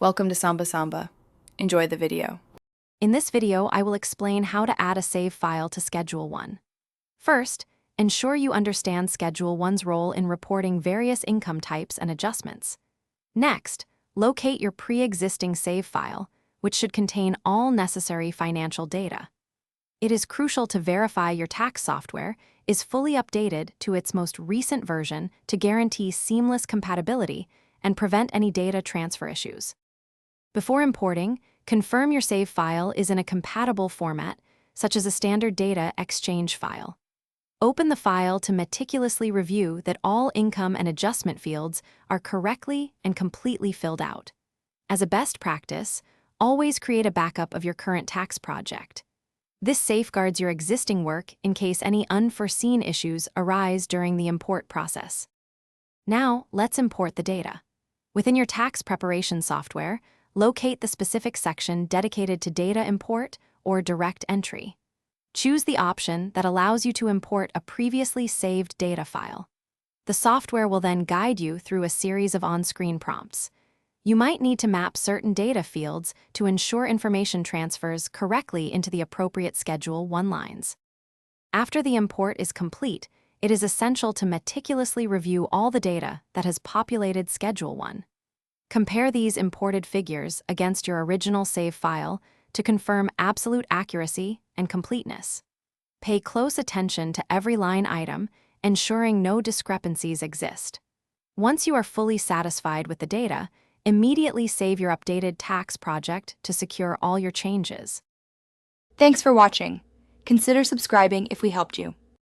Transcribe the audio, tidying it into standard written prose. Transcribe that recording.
Welcome to Samba Samba. Enjoy the video. In this video, I will explain how to add a save file to Schedule 1. First, ensure you understand Schedule 1's role in reporting various income types and adjustments. Next, locate your pre-existing save file, which should contain all necessary financial data. It is crucial to verify your tax software is fully updated to its most recent version to guarantee seamless compatibility and prevent any data transfer issues. Before importing, confirm your save file is in a compatible format, such as a standard data exchange file. Open the file to meticulously review that all income and adjustment fields are correctly and completely filled out. As a best practice, always create a backup of your current tax project. This safeguards your existing work in case any unforeseen issues arise during the import process. Now, let's import the data. Within your tax preparation software, locate the specific section dedicated to data import or direct entry. Choose the option that allows you to import a previously saved data file. The software will then guide you through a series of on-screen prompts. You might need to map certain data fields to ensure information transfers correctly into the appropriate Schedule 1 lines. After the import is complete, it is essential to meticulously review all the data that has populated Schedule 1. Compare these imported figures against your original save file to confirm absolute accuracy and completeness. Pay close attention to every line item, ensuring no discrepancies exist. Once you are fully satisfied with the data, immediately save your updated tax project to secure all your changes. Thanks for watching. Consider subscribing if we helped you.